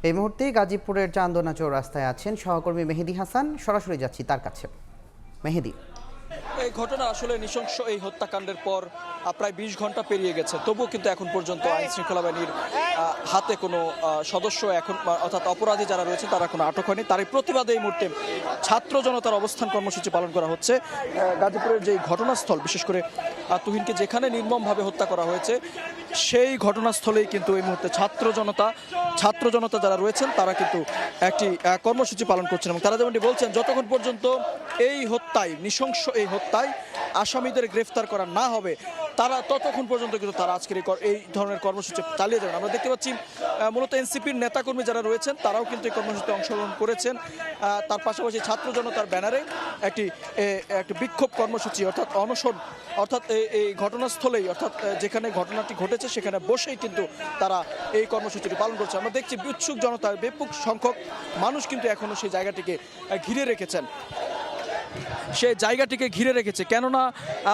এই মুহূর্তে গাজীপুরের চান্দনা চৌরাস্তায় আছেন সহকর্মী মেহেদী হাসান। সরাসরি যাচ্ছি তার কাছে। মেহেদী, এই ঘটনা আসলে নৃশংস এই হত্যাকাণ্ডের পর প্রায় ২০ ঘন্টা পেরিয়ে গেছে, তবুও কিন্তু এখন পর্যন্ত আইন শৃঙ্খলা বাহিনীর হাতে কোনো সদস্য এখন অর্থাৎ অপরাধী যারা রয়েছে তারা কোনো আটক হয়নি। তারই প্রতিবাদে এই মুহূর্তে ছাত্র জনতার অবস্থান কর্মসূচি পালন করা হচ্ছে। গাজীপুরের যে ঘটনাস্থল, বিশেষ করে তুহিনকে যেখানে নির্মমভাবে হত্যা করা হয়েছে সেই ঘটনাস্থলেই কিন্তু এই মুহূর্তে ছাত্র জনতা যারা রয়েছেন তারা কিন্তু একটি কর্মসূচি পালন করছেন এবং তারা যেমনটি বলছেন যতক্ষণ পর্যন্ত এই হত্যায়, নৃশংস এই হত্যায় আসামিদের গ্রেফতার করা না হবে তারা ততক্ষণ পর্যন্ত কিন্তু তারা আজকের এই ধরনের কর্মসূচি চালিয়ে যাবেন। আমরা দেখতে পাচ্ছি মূলত এনসিপির নেতাকর্মী যারা রয়েছেন তারাও কিন্তু এই কর্মসূচিতে অংশগ্রহণ করেছেন। তার পাশাপাশি ছাত্র জনতার ব্যানারে একটি বিক্ষোভ কর্মসূচি অর্থাৎ অনশন, অর্থাৎ এই ঘটনাস্থলেই অর্থাৎ যেখানে ঘটনাটি ঘটেছে সেখানে বসেই কিন্তু তারা এই কর্মসূচিটি পালন করছে। আমরা দেখছি উৎসুক জনতার ব্যাপক সংখ্যক মানুষ কিন্তু এখনও সেই জায়গাটিকে ঘিরে রেখেছেন, কেননা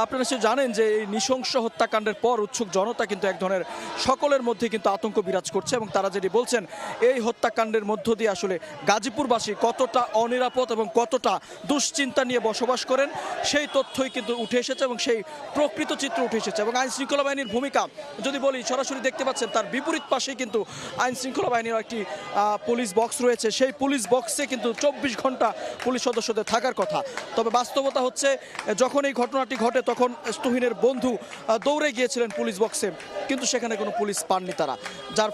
আপনারা সে জানেন যে এই নৃশংস হত্যাকাণ্ডের পর উৎসুক জনতা কিন্তু এক ধরনের সকলের মধ্যে কিন্তু আতঙ্ক বিরাজ করছে এবং তারা যেটি বলছেন এই হত্যাকাণ্ডের মধ্য দিয়ে আসলে গাজীপুরবাসী কতটা অনিরাপদ এবং কতটা দুশ্চিন্তা নিয়ে বসবাস করেন সেই তথ্যই কিন্তু উঠে এসেছে এবং সেই প্রকৃত চিত্র উঠে এসেছে। এবং আইন শৃঙ্খলা বাহিনীর ভূমিকা যদি বলি, সরাসরি দেখতে পাচ্ছেন তার বিপরীত পাশেই কিন্তু আইন শৃঙ্খলা বাহিনীর একটি পুলিশ বক্স রয়েছে। সেই পুলিশ বক্সে কিন্তু ২৪ ঘন্টা পুলিশ সদস্যদের থাকার কথা। তবে বাস্তবতা হচ্ছে যখন এই ঘটনাটি ঘটে তখন তুহিনের বন্ধু দৌড়ে গিয়েছিলেন পুলিশ বক্সে, কিন্তু সেখানে কোনো পুলিশ পাননি তারা, যার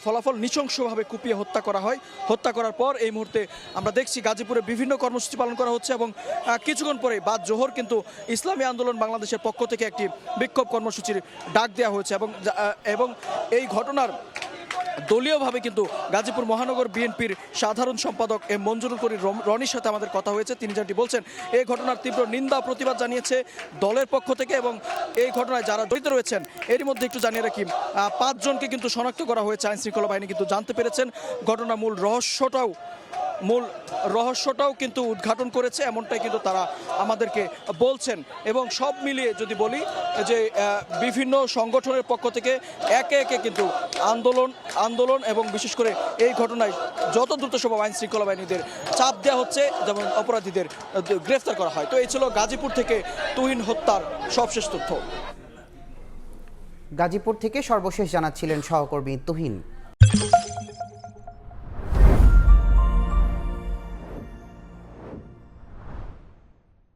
ফলাফল নৃশংসভাবে কুপিয়ে হত্যা করা হয়। হত্যা করার পর এই মুহূর্তে আমরা দেখছি গাজীপুরে বিভিন্ন কর্মসূচি পালন করা হচ্ছে এবং কিছুক্ষণ পরে বাদ জোহর কিন্তু ইসলামী আন্দোলন বাংলাদেশের পক্ষ থেকে একটি বিক্ষোভ কর্মসূচির ডাক দেওয়া হয়েছে এবং এই ঘটনার দলীয়ভাবে কিন্তু গাজীপুর মহানগর বিএনপির সাধারণ সম্পাদক এম মঞ্জুরুল করিম রনির সাথে আমাদের কথা হয়েছে। তিনি যেটি বলছেন এই ঘটনার তীব্র নিন্দা প্রতিবাদ জানিয়েছে দলের পক্ষ থেকে এবং এই ঘটনায় যারা জড়িত রয়েছেন এরই মধ্যে একটু জানিয়ে রাখি ৫ জনকে কিন্তু শনাক্ত করা হয়েছে। আইন শৃঙ্খলা বাহিনী কিন্তু জানতে পেরেছেন ঘটনার মূল রহস্যটাও কিন্তু উদ্ঘাটন করেছে, এমনটাই কিন্তু তারা আমাদেরকে বলছেন। এবং সব মিলিয়ে যদি বলি যে বিভিন্ন সংগঠনের পক্ষ থেকে একে একে কিন্তু আন্দোলন এবং বিশেষ করে এই ঘটনায় যত দ্রুত সম্ভব আইন শৃঙ্খলা বাহিনীদের চাপ দেওয়া হচ্ছে যেমন অপরাধীদের গ্রেফতার করা হয়। তো এই ছিল গাজীপুর থেকে তুহিন হত্যার সবশেষ তথ্য। গাজীপুর থেকে সর্বশেষ জানাচ্ছিলেন সহকর্মী তুহিন।